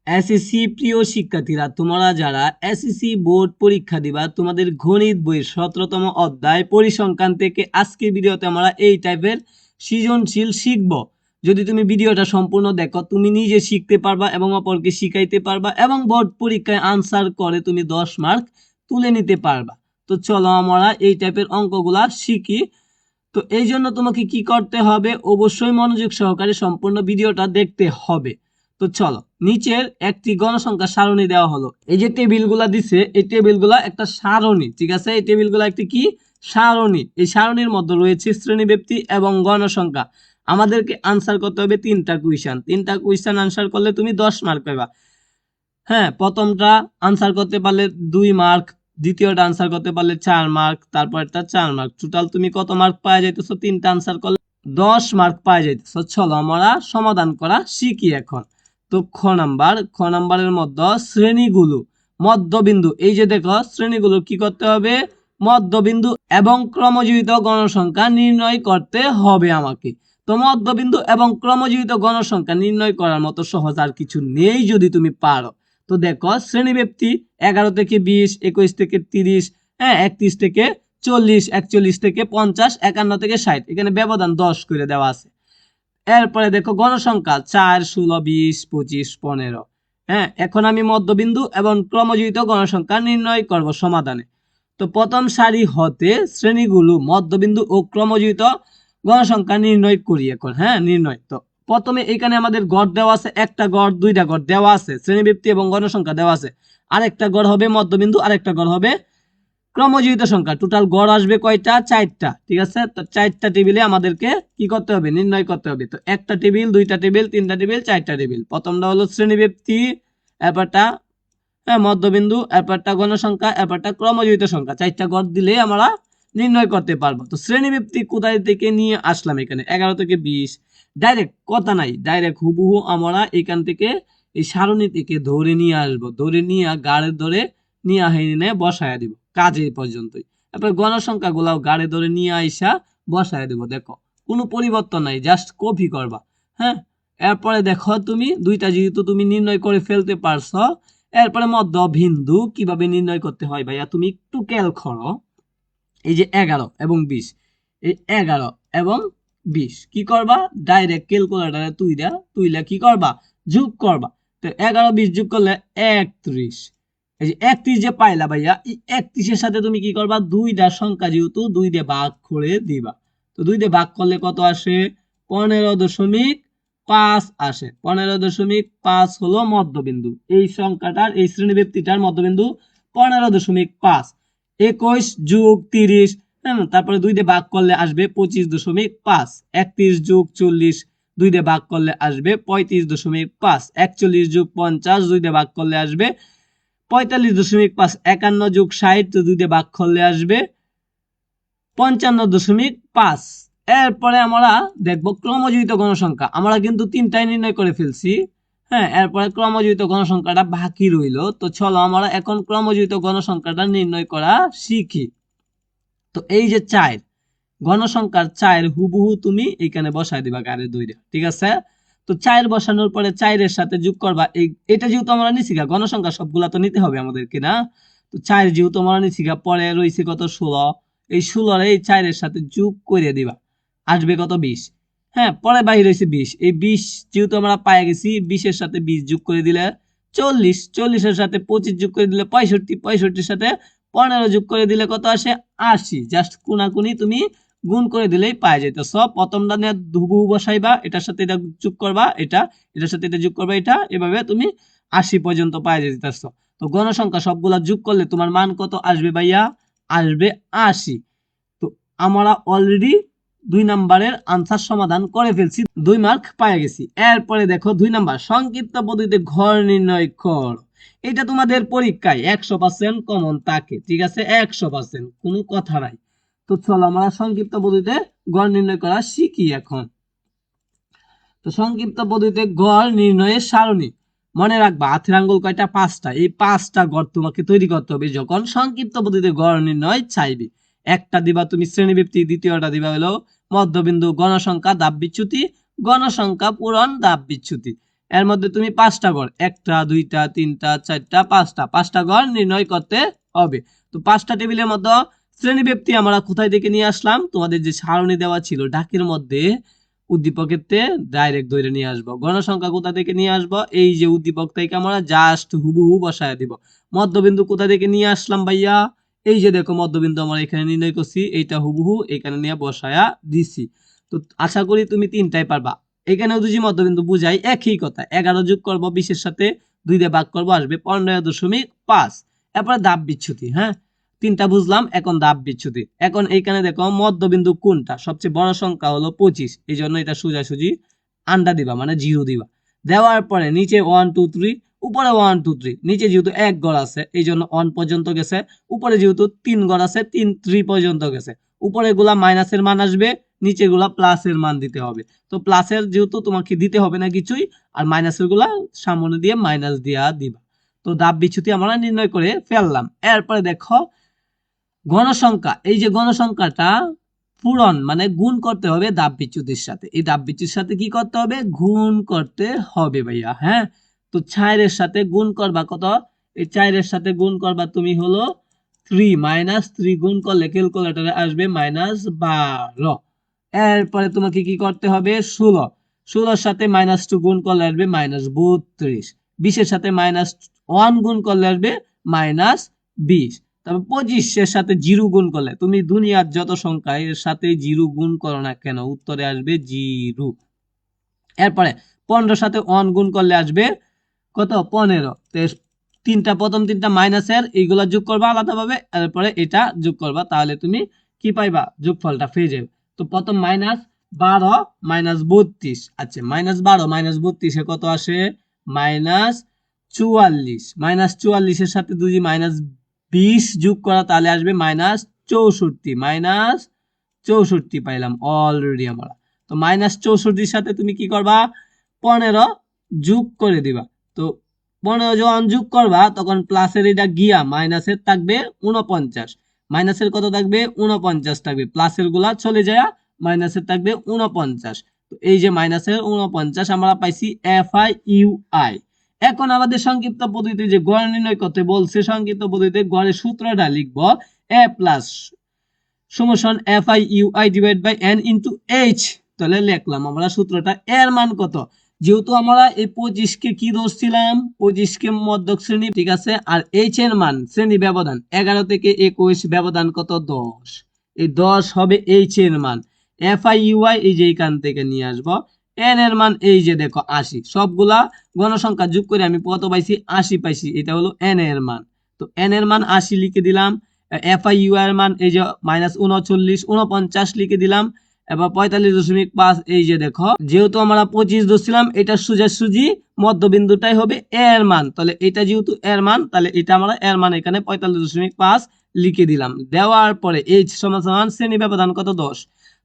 SSC প্রিয় শিক্ষার্থীরা, তোমরা যারা এসএসসি বোর্ড পরীক্ষা দিবা, তোমাদের গণিত বইয়ের 17তম অধ্যায় পরিসংখ্যান থেকে আজকের ভিডিওতে আমরা এই টাইপের সৃজনশীল শিখব। যদি তুমি ভিডিওটা সম্পূর্ণ দেখো, তুমি নিজে শিখতে পারবা এবং অপরকে শিখাইতে পারবা এবং বোর্ড পরীক্ষায় আনসার করে তুমি 10 মার্ক তুলে নিতে পারবা। তো চলো আমরা এই টাইপের অঙ্কগুলা শিখি। তো এই জন্য তোমাকে কি করতে হবে, অবশ্যই মনোযোগ সহকারে সম্পূর্ণ ভিডিওটা দেখতে হবে। তো চলো, নিচের একটি গণসংখ্যা সারণী দেওয়া হলো। এই যে টেবিলগুলা দিছে, এই টেবিলগুলা একটা সারণী, ঠিক আছে? এই টেবিলগুলা একটি কি সারণী। এই সারণীর মধ্যে রয়েছে শ্রেণীব্যাপ্তি এবং গণসংখ্যা। আমাদেরকে আনসার করতে হবে 3টা কুইশন। 3টা কুইশন আনসার করলে তুমি 10 মার্ক পাবা। হ্যাঁ, প্রথমটা আনসার করতে পারলে 2 মার্ক, দ্বিতীয়টা আনসার করতে পারলে 4 মার্ক, তারপরটা 4 মার্ক। টোটাল তুমি কত মার্ক পাওয়া যাইতেছো? 3টা আনসার করলে 10 মার্ক পাওয়া যাইতেছো। চলো আমরা সমাধান করা শিখি এখন। তো খ নাম্বারের মধ্যে শ্রেণীগুলো মধ্যবিন্দু, এই যে দেখো শ্রেণীগুলো কি করতে হবে, মধ্যবিন্দু এবং ক্রমজীবিত গণসংখ্যা নির্ণয় করতে হবে আমাকে। তো মধ্যবিন্দু এবং ক্রমজীবিত গণসংখ্যা নির্ণয় করার মতো সহজ আর কিছু নেই যদি তুমি পারো। তো দেখো শ্রেণীব্যাপ্তি 11 থেকে 20, 21 থেকে 30, হ্যাঁ 31 থেকে 40, 41 থেকে 50, 51 থেকে 60, এখানে ব্যবধান 10 করে দেওয়া আছে। এরপরে দেখো গণসংখ্যা 4, 16, 20, 25, 15। হ্যাঁ, এখন আমি মধ্যবিন্দু এবং ক্রমজীবিত গণসংখ্যা নির্ণয় করব সমাধানে। তো প্রথম সারি হতে শ্রেণীগুলো মধ্যবিন্দু ও ক্রমজীবিত গণসংখ্যা নির্ণয় করি এখন। হ্যাঁ, নির্ণয়। তো প্রথমে এখানে আমাদের গড় দেওয়া আছে, একটা গড়, দুইটা গড় দেওয়া আছে, শ্রেণীব্যাপ্তি এবং গণসংখ্যা দেওয়া আছে। আরেকটা গড় হবে মধ্যবিন্দু, আরেকটা গড় হবে ক্রমজীবিত সংখ্যা। টোটাল গড় আসবে কয়টা? 4টা, ঠিক আছে? তো 4টা টেবিলে আমাদেরকে কি করতে হবে, নির্ণয় করতে হবে। তো একটা টেবিল, দুইটা টেবিল, তিনটা টেবিল, 4টা টেবিল। প্রথমটা হলো শ্রেণীব্যাপ্তি, এরপরটা মধ্যবিন্দু, এরপরটা গণসংখ্যা, এরপরটা ক্রমজীবিত সংখ্যা। 4টা গড় দিলে আমরা নির্ণয় করতে পারবো। তো শ্রেণীব্যাপ্তি কোথায় থেকে নিয়ে আসলাম? এখানে 11 থেকে 20, ডাইরেক্ট কথা নাই, ডাইরেক্ট হুবহু আমরা এখান থেকে এই সারণী থেকে ধরে নিয়ে আসবো, ধরে নিয়ে গাড়ে ধরে নিয়ে এনে বসায় দিব, কাজে পর্যন্তই। তারপর গণসংখ্যা গুলাও গাড়ে ধরে নিয়ে আইসা বসায় দিব। দেখো কোনো পরিবর্তন নাই, জাস্ট কপি করবা। হ্যাঁ, এরপরে দেখো তুমি দুইটা যেহেতু তুমি নির্ণয় করে ফেলতে পারছো, এরপরে মধ্যবিন্দু কিভাবে নির্ণয় করতে হয় ভাইয়া তুমি একটু খেয়াল করো। এই যে 11 এবং 20, এই 11 এবং 20 কি করবা, ডাইরেক্ট ক্যালকুলেটরে তুইলা কি করবা, যোগ করবা। তো 11 20 যোগ করলে 31। এই যে 31 যে পাইলা ভাইয়া, এই 31 এর সাথে তুমি কি করবা, দুইটা সংখ্যা যেহেতু 2 দিয়ে ভাগ করে দিবা। তো 2 দিয়ে ভাগ করলে কত আসে? 15.5 আসে। 15.5 হলো মধ্যবিন্দু। এই সংখ্যাটার, এই শ্রেণীব্যাপ্তিটার মধ্যবিন্দু 15.5। 21 যোগ 30, তারপরে 2 দিয়ে ভাগ করলে আসবে 25.5। 31 যোগ 40, 2 দিয়ে ভাগ করলে আসবে 35.5। 41 যোগ 50, 2 দিয়ে ভাগ করলে আসবে 45.5। 51 যোগ 60, 2 দিয়ে ভাগ করলে আসবে 55.5। এরপরে আমরা দেখবো ক্রমজীবিত গণসংখ্যা। আমরা কিন্তু 3টাই নির্ণয় করে ফেলছি। হ্যাঁ, এরপরে ক্রমজীবিত গণসংখ্যাটা বাকি রইল। তো চলো আমরা এখন ক্রমজীবিত গণসংখ্যাটা নির্ণয় করা শিখি। তো এই যে 4, গণসংখ্যার 4 হুবহু তুমি এখানে বসায় দিবা গাড়ে 2, ঠিক আছে? তো 4 বসানোর পরে 4 এর সাথে যোগ করবা। এটা যেহেতু আমরা নিছি গা, গণসংখ্যা সবগুলা তো নিতে হবে আমাদেরকে না? তো 4 যেহেতু আমরা নিছি গা, পরে রইছে কত? 16। এই 16 এই 4 এর সাথে যোগ করে দিবা, আসবে কত? 20। হ্যাঁ, পরে বাইরে রয়েছে 20। এই 20 যেহেতু আমরা পাই গেছি, 20 এর সাথে 20 যোগ করে দিলে 40। 40 এর সাথে 25 যোগ করে দিলে 65। 65 এর সাথে 15 যোগ করে দিলে কত আসে? 80। জাস্ট কোনাকুনি তুমি গুণ করে দিলেই পাওয়া যাইতেছ। প্রথমটা নিয়ে হুবহু বসাইবা, এটার সাথে এটা যোগ করবা, এটার সাথে এটা যোগ করবা, এটা এভাবে তুমি 80 পর্যন্ত পাওয়া যাইতেছ। তো গণসংখ্যা সবগুলা যোগ করলে তোমার মান কত আসবে ভাইয়া? আসবে 80। তো আমরা অলরেডি 2 নাম্বারের আনসার সমাধান করে ফেলছি, 2 মার্ক পেয়ে গেছি। এরপরে দেখো 2 নাম্বার, সংক্ষিপ্ত পদ্ধতিতে গড় নির্ণয় কর। এটা তোমাদের পরীক্ষায় 100% কমন থাকে, ঠিক আছে? 100%, কোনো কথা নাই। তো চলো আমরা সংক্ষিপ্ত পদ্ধতিতে গড় নির্ণয় করা শিখি এখন। তো সংক্ষিপ্ত পদ্ধতিতে গড় নির্ণয়ের সারণী মনে রাখবা, হাতের আঙ্গুল কয়টা? 5টা। এই 5টা গড় তোমাকে তৈরি করতে হবে যখন সংক্ষিপ্ত পদ্ধতিতে গড় নির্ণয় চাইবে। একটা দিবা তুমি শ্রেণীব্যাপ্তি, দ্বিতীয়টা দিবা হলো মধ্যবিন্দু, গণসংখ্যা, ধাপ বিচ্যুতি, গণসংখ্যা পূরণ, ধাপ বিচ্যুতি। এর মধ্যে তুমি 5টা গড়, 1টা 2টা 3টা 4টা 5টা গড় নির্ণয় করতে হবে। তো 5টা টেবিলের মধ্যে শ্রেণীব্যাপ্তি আমরা কোথায় থেকে নিয়ে আসলাম, তোমাদের যে সারণী দেওয়া ছিল ডাকের মধ্যে উদ্দীপকেতে ডাইরেক্ট ধরে নিয়ে আসবো। গণসংখ্যা কোথা থেকে নিয়ে আসবো, এই যে উদ্দীপক থেকে আমরা জাস্ট হুবহু বসায় দিব। মধ্যবিন্দু কোথা থেকে নিয়ে আসলাম ভাইয়া, এই যে দেখো মধ্যবিন্দু আমরা এখানে নির্ণয় করছি, এইটা হুবহু এখানে নিয়ে বসায়া দিছি। তো আশা করি তুমি 3টাই পারবা। এখানেও যদি মধ্যবিন্দু বুঝাই একই কথা, 11 যোগ করবো 20-এর সাথে 2 দিয়ে ভাগ করবো, আসবে 15.5। এরপরে ধাপ বিচ্যুতি, হ্যাঁ 3টা বুঝলাম, এখন ধাপ বিচ্যুতি। এখন এইখানে দেখো মধ্যবিন্দু কোনটা, সবচেয়ে বড় সংখ্যা হলো 25, এই জন্য এটা সোজাসুজি আন্ডা দিবা, মানে 0 দিবা। দেওয়ার পরে নিচে 1 2 3, উপরে 1 2 3, নিচে যেহেতু 1 ঘর আছে এই জন্য 1 পর্যন্ত গেছে, উপরে যেহেতু 3 ঘর আছে 3 পর্যন্ত গেছে। উপরে গুলা মাইনাসের মান আসবে, নিচে গুলা প্লাসের মান দিতে হবে। তো প্লাসের যেহেতু তোমাকে দিতে হবে না কিছুই, আর মাইনাসের গুলা সামনে দিয়ে মাইনাস দিয়া দিবা। তো ধাপ বিচ্যুতি আমরা নির্ণয় করে ফেললাম। এরপরে দেখো গণসংখ্যা, এই যে গণসংখ্যাটা পূরণ মানে গুণ করতে হবে ধাপ বিচ্যুতির সাথে। এই ধাপ বিচ্যুতির সাথে কি করতে হবে, গুণ করতে হবে ভাইয়া, হ্যাঁ। তো 4-এর সাথে গুণ করবা কত, এই 4-এর সাথে গুণ করবা তুমি হলো 3, -3 গুণ করলে ক্যালকুলেটরে আসবে -12। এরপরে তোমাকে কি করতে হবে 16-এর সাথে -2 গুণ করলে আসবে -32, 20-এর সাথে -1 গুণ করলে আসবে -20, তবে 25-এর সাথে 0 গুণ করলে, তুমি দুনিয়ার যত সংখ্যা এর সাথে 0 গুণ করো না কেন উত্তরে আসবে 0। এরপরে 15-এর সাথে 1 গুণ করলে আসবে কত 15। প্রথম তিনটা মাইনাসের এইগুলা যোগ করবা আলাদাভাবে, এরপরে এটা যোগ করবা, তাহলে তুমি কি পাইবা, যোগফলটা পেয়ে যাবে। তো প্রথম -12 -32, আচ্ছা -12 -32 কত আসে -44, -44-এর সাথে যদি -20 যোগ করা তাহলে আসবে -64, -64 পাইলাম অলরেডি আমরা। তো -64-এর সাথে তুমি কি করবা 15 যোগ করে দিবা। তো 15 যখন যোগ করবা তখন প্লাসের এটা গিয়া মাইনাসের থাকবে 49, মাইনাসের কত থাকবে 49 থাকবে, প্লাসের গুলা চলে যায় মাইনাসের থাকবে 49। তো এই যে -49 আমরা পাইছি FIUI। এখন আমাদের সংক্ষিপ্ত পদ্ধতিতে যে গড় নির্ণয় করতে বলছে, সংক্ষিপ্ত পদ্ধতিতে গড়ের সূত্রটা লিখবো a প্লাস সমান FIUI divide by n into h। তাহলে লিখলাম আমরা সূত্রটা, এর মান কত, যেহেতু আমরা এই 25-কে কি ধরছিলাম 25-কে মধ্যক শ্রেণী, ঠিক আছে, আর h এর মান শ্রেণী ব্যবধান 11 থেকে 21 ব্যবধান কত 10, এই 10 হবে h এর মান। FIUI এই যে এখান থেকে নিয়ে আসবো, n এর মান এই যে দেখো 80, সবগুলা গণসংখ্যা যোগ করে আমি কত পাইছি 80 পাইছি, এটা হলো n এর মান। তো n এর মান 80 লিখে দিলাম, FIUI এর মান এই যে -39 49 লিখে দিলাম, এবার 45.5 এই যে দেখো, যেহেতু আমরা 25 ধরছিলাম এটা সোজাসুজি মধ্যবিন্দুটাই হবে এর মান, তাহলে এটা যেহেতু এর মান তাহলে এটা আমরা এর মান এখানে 45.5 লিখে দিলাম। দেওয়ার পরে h সমান শ্রেণী ব্যবধান কত 10।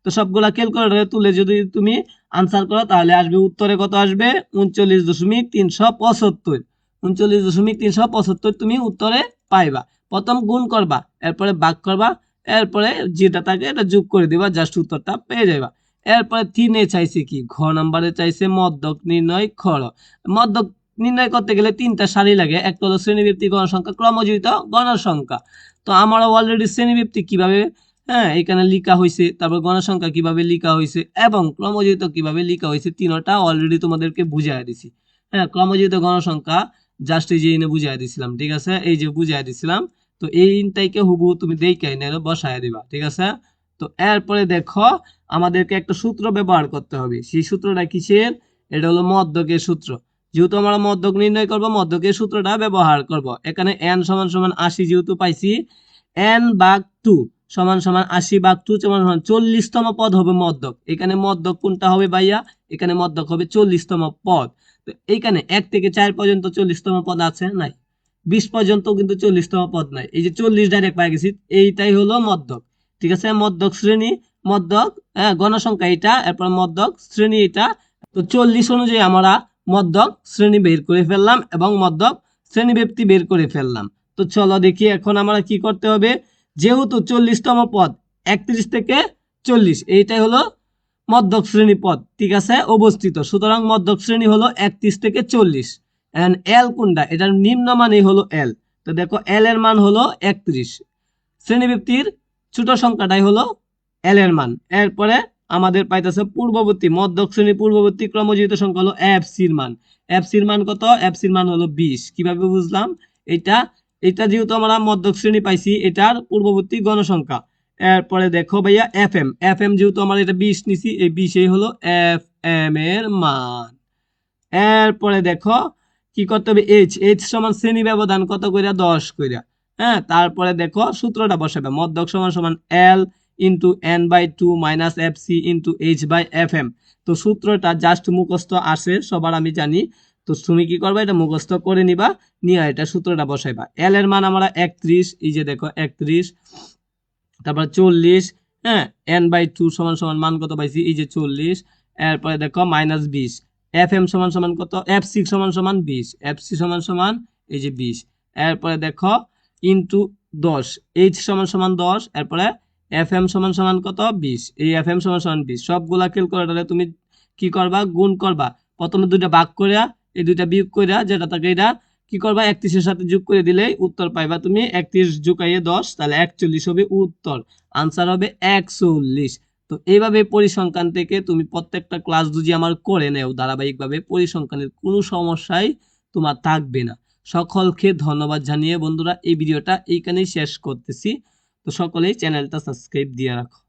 তো সবগুলা ক্যালকুলেটরে তুলে যদি তুমি আনসার করো তাহলে আসবে উত্তরে কত আসবে 39.375, 39.375 তুমি উত্তরে পাইবা। প্রথম গুণ করবা, এরপরে ভাগ করবা, এরপরে যেটা থাকে এটা যোগ করে দিবা, জাস্ট উত্তরটা পেয়ে যাবা। এরপরে 3-এ চাইছে কি, ঘ নাম্বারে চাইছে মধ্যক নির্ণয় কর। মধ্যক নির্ণয় করতে গেলে 3টা সারি লাগে, একটা হলো শ্রেণীভিত্তিক গণসংখ্যা, ক্রমযোজিত গণসংখ্যা। তো আমরা অলরেডি শ্রেণীভিত্তিক কিভাবে, হ্যাঁ এখানে লিখা হয়েছে, তারপর গণসংখ্যা কিভাবে লিখা হয়েছে এবং ক্রমযোজিত কিভাবে লিখা হয়েছে, তিনটা অলরেডি তোমাদেরকে বুঝাই দিছি। হ্যাঁ ক্রমযোজিত গণসংখ্যা জাস্ট এই যে এনে বুঝাই দিছিলাম, ঠিক আছে, এই যে বুঝাই দিছিলাম। তো এইটাকে হুবহু তুমি দেখে এনে বসায় দিবা, ঠিক আছে। তো এরপরে দেখো আমাদেরকে একটা সূত্র ব্যবহার করতে হবে, সেই সূত্রটা কিসের, এটা হলো মধ্যকের সূত্র। যেহেতু আমরা মধ্যক নির্ণয় করব, মধ্যকের সূত্রটা ব্যবহার করব। এখানে n = 80 যেহেতু পাইছি, n/2 = 80/2 = 40তম পদ হবে মধ্যক। এখানে মধ্যক কোনটা হবে ভাইয়া, এখানে মধ্যক হবে 40তম পদ। তো এইখানে 1 থেকে 4 পর্যন্ত 40তম পদ আছে নাই, 20 পর্যন্ত কিন্তু 40তম পদ নাই, এই যে 40 ডাইরেক্ট পাই গেছি, এইটাই হলো মধ্যক, ঠিক আছে। মধ্যক শ্রেণী, মধ্যক গণসংখ্যা এটা, এরপর মধ্যক শ্রেণী এটা। তো 40 অনুযায়ী আমরা মধ্যক শ্রেণী বের করে ফেললাম এবং মধ্যক শ্রেণী ব্যক্তি বের করে ফেললাম। তো চলো দেখি এখন আমরা কি করতে হবে, যেহেতু 40তম পদ 31 থেকে 40 এইটাই হলো মধ্যক শ্রেণী পদ, ঠিক আছে, অবস্থিত। সুতরাং মধ্যক শ্রেণী হলো 31 থেকে 40। এন্ড এল কোনটা, এটার নিম্নমানই হলো এল। তো দেখো এল এর মান হলো 31, শ্রেণীবৃত্তির ছোট সংখ্যাটাই হলো এল এর মান। এরপরে আমাদের পাইতেছে পূর্ববর্তী মধ্যক শ্রেণী পূর্ববর্তী ক্রমজিত সংখ্যা হলো এফ সির মান। এফ সির মান কত, এফ সির মান হলো 20। কিভাবে বুঝলাম, এটা এটা যেহেতু আমরা মধ্যক শ্রেণী পাইছি, এটার পূর্ববর্তী গণসংখ্যা। এরপরে দেখো ভাইয়া এফ এম, এফ এম যেহেতু আমরা এটা 20 নিছি, এই 20 হলো এফ এম এর মান। এরপরে দেখো কি করতে হবে, এইচ, এইচ সমান শ্রেণী ব্যবধান কত কইরা, 10 কইরা। হ্যাঁ, তারপরে দেখো সূত্রটা বসাবে, মধ্যক সমান সমান L into N by 2 minus F C into H by F M. তো সূত্রটা জাস্ট মুখস্থ আসে সবার, আমি জানি। তো তুমি কি করবা, এটা মুখস্থ করে নিবা, নিয়ে এটা সূত্রটা বসাইবা। এল এর মান আমরা 31, এই যে দেখো 31, তারপর 40, হ্যাঁ, এন বাই 2 সমান সমান মান কত পাইছি, এই যে 40। এরপরে দেখো মাইনাস 20, এফ এম সমান সমান কত, এফ সি সমান সমান 20, এফ সি সমান সমান এই যে 20। এরপরে দেখো ইন্টু 10, এইচ সমান সমান 10, এরপরে এফ এম সমান সমান কত, 20, এই এফ এম সমান সমান 20। সবগুলা ক্যালকুলেটরে তুমি কি করবা, গুণ করবা। প্রথমে দুইটা ভাগ করিয়া, এই দুইটা বিয়োগ করিয়া, যেটা থাকে এটা কি করবা, 31 এর সাথে যোগ করে দিলেই উত্তর পাইবা তুমি। 31 যোগাইয়ে 10, তাহলে 41 হবে উত্তর, আনসার হবে 41। তো এইভাবে পরিসংখ্যান থেকে তুমি প্রত্যেকটা ক্লাস যদি আমার করে নেও ধারাবাহিকভাবে, পরিসংখ্যানের কোনো সমস্যাই তোমার থাকবে না। সকলকে ধন্যবাদ জানিয়ে বন্ধুরা এই ভিডিওটা এইখানেই শেষ করতেছি। তো সকলেই চ্যানেলটা সাবস্ক্রাইব দিয়ে রাখো।